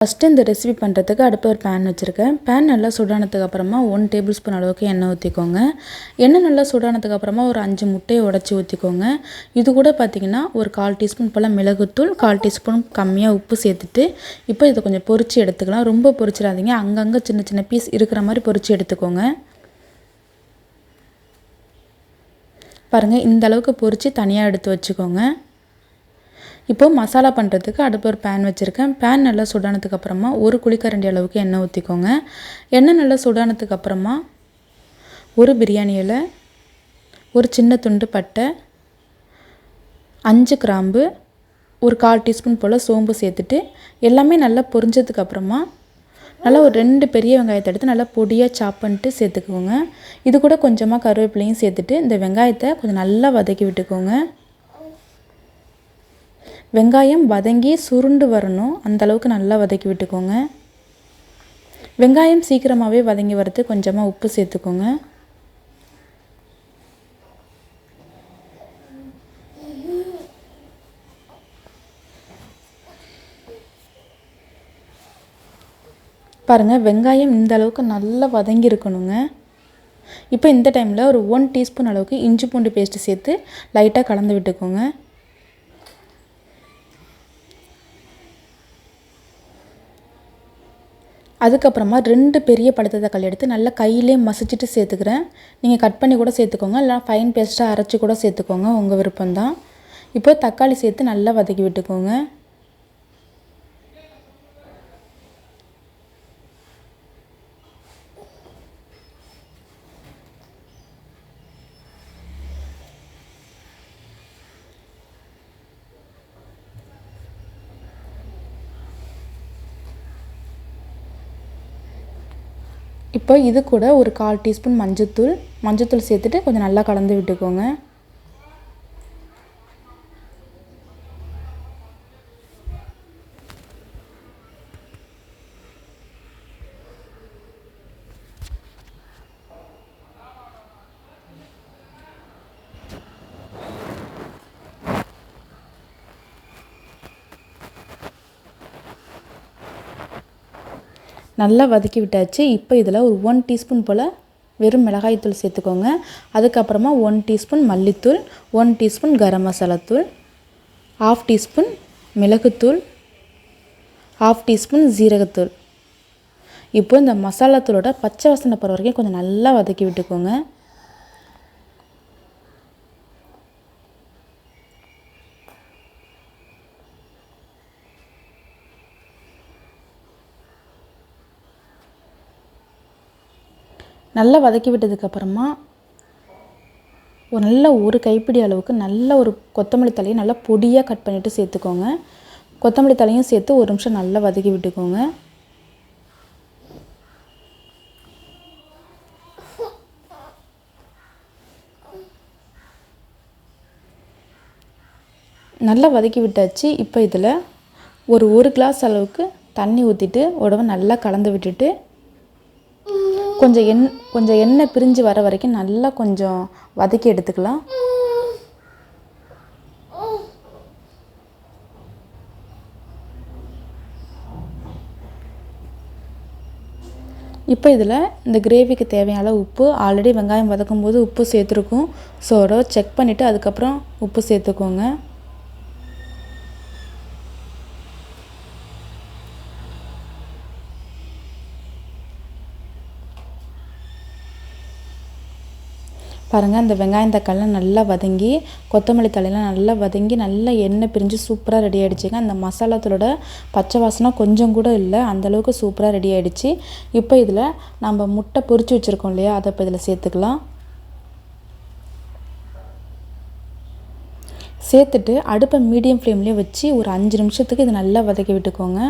First இந்த recipe பண்ணுறதுக்கு அடுப்பில் ஒரு பேன் வச்சுருக்கேன். பேன் நல்லா சூடானதுக்கு அப்புறமா 1 டேபிள் ஸ்பூன் அளவுக்கு எண்ணெய் ஊற்றிக்கோங்க. எண்ணெய் நல்லா சூடானதுக்கு அப்புறமா ஒரு 5 முட்டையை உடச்சி ஊற்றிக்கோங்க. இது கூட பார்த்திங்கன்னா ஒரு 1/4 டீஸ்பூன் போல் மிளகுத்தூள், 1/4 டீஸ்பூன் கம்மியாக உப்பு சேர்த்துட்டு இப்போ இதை கொஞ்சம் பொரிச்சு எடுத்துக்கலாம். ரொம்ப பொரிச்சிடாதீங்க, அங்கங்கே சின்ன சின்ன பீஸ் இருக்கிற மாதிரி பொரிச்சு எடுத்துக்கோங்க. பாருங்கள், இந்த அளவுக்கு பொரித்து தனியாக எடுத்து வச்சுக்கோங்க. இப்போது மசாலா பண்ணுறதுக்கு அடுப்பில் ஒரு பேன் வச்சுருக்கேன். பேன் நல்லா சூடானதுக்கு அப்புறமா ஒரு குழிக்கரண்டி அளவுக்கு எண்ணெய் ஊற்றிக்கோங்க. எண்ணெய் நல்லா சூடானதுக்கு அப்புறமா ஒரு பிரியாணி இலை, ஒரு சின்ன துண்டு பட்டை, 5 கிராம்பு, ஒரு 1/4 டீஸ்பூன் போல் சோம்பு சேர்த்துட்டு எல்லாமே நல்லா பொரிஞ்சதுக்கு அப்புறமா நல்லா ஒரு 2 பெரிய வெங்காயத்தை எடுத்து நல்லா பொடியாக சாப் பண்ணிட்டு சேர்த்துக்கோங்க. இது கூட கொஞ்சமாக கருவேப்பிலையும் சேர்த்துட்டு இந்த வெங்காயத்தை கொஞ்சம் நல்லா வதக்கி விட்டுக்கோங்க. வெங்காயம் வதங்கி சுருண்டு வரணும், அந்தளவுக்கு நல்லா வதக்கி விட்டுக்கோங்க. வெங்காயம் சீக்கிரமாகவே வதங்கி வரது கொஞ்சமாக உப்பு சேர்த்துக்கோங்க. பாருங்கள், வெங்காயம் இந்த அளவுக்கு நல்லா வதங்கி இருக்கணுங்க. இப்போ இந்த டைமில் ஒரு 1 டீஸ்பூன் அளவுக்கு இஞ்சி பூண்டு பேஸ்ட்டு சேர்த்து லைட்டாக கலந்து விட்டுக்கோங்க. அதுக்கப்புறமா 2 பெரிய பழுத்த தக்காளி எடுத்து நல்லா கையிலே மசிச்சுட்டு சேர்த்துக்கிறேன். நீங்கள் கட் பண்ணி கூட சேர்த்துக்கோங்க, இல்லை ஃபைன் பேஸ்ட்டாக அரைச்சி கூட சேர்த்துக்கோங்க, உங்கள் விருப்பம்தான். இப்போ தக்காளி சேர்த்து நல்லா வதக்கி விட்டுக்கோங்க. இப்போ இது கூட ஒரு 1/4 டீஸ்பூன் மஞ்சத்தூள் சேர்த்துட்டு கொஞ்சம் நல்லா கலந்து விட்டுக்கோங்க. நல்லா வதக்கி விட்டாச்சு. இப்போ இதில் ஒரு 1 டீஸ்பூன் போல் வெறும் மிளகாய்த்தூள் சேர்த்துக்கோங்க. அதுக்கப்புறமா 1 டீஸ்பூன் மல்லித்தூள், 1 டீஸ்பூன் கரம் மசாலா தூள், 1/2 டீஸ்பூன் மிளகுத்தூள், 1/2 டீஸ்பூன் ஜீரகத்தூள். இப்போ இந்த மசாலா தூளோட பச்சை வாசனை போகிற வரைக்கும் கொஞ்சம் நல்லா வதக்கி விட்டுக்கோங்க. நல்லா வதக்கி விட்டதுக்கப்புறமா ஒரு கைப்பிடி அளவுக்கு நல்ல ஒரு கொத்தமல்லி தழையை நல்லா பொடியாக கட் பண்ணிவிட்டு சேர்த்துக்கோங்க. கொத்தமல்லி தழையும் சேர்த்து ஒரு நிமிஷம் நல்லா வதக்கி விட்டுக்கோங்க. நல்லா வதக்கி விட்டாச்சு. இப்போ இதில் ஒரு கிளாஸ் அளவுக்கு தண்ணி ஊற்றிட்டு உடவை நல்லா கலந்து விட்டுட்டு கொஞ்சம் எண்ணெய் பிரிஞ்சு வர வரைக்கும் நல்லா கொஞ்சம் வதக்கி எடுத்துக்கலாம். இப்போ இதில் இந்த கிரேவிக்கு தேவையான உப்பு ஆல்ரெடி வெங்காயம் வதக்கும் போது உப்பு சேர்த்துருக்கும். ஸோ செக் பண்ணிவிட்டு அதுக்கப்புறம் உப்பு சேர்த்துக்கோங்க. பாருங்கள், அந்த வெங்காயம் தக்காளிலாம் நல்லா வதங்கி கொத்தமல்லி தலையெல்லாம் நல்லா வதங்கி நல்லா எண்ணெய் பிரிஞ்சு சூப்பராக ரெடி ஆகிடுச்சிங்க. அந்த மசாலாத்தூளோட பச்சை வாசனை கொஞ்சம் கூட இல்லை, அந்தளவுக்கு சூப்பராக ரெடி ஆகிடுச்சு. இப்போ இதில் நம்ம முட்டை பொரிச்சு வச்சுருக்கோம் இல்லையா, அதை இப்போ இதில் சேர்த்துக்கலாம். சேர்த்துட்டு அடுப்பை மீடியம் ஃப்ளேம்லேயே வச்சு ஒரு 5 நிமிஷத்துக்கு இதை நல்லா வதக்கி விட்டுக்கோங்க.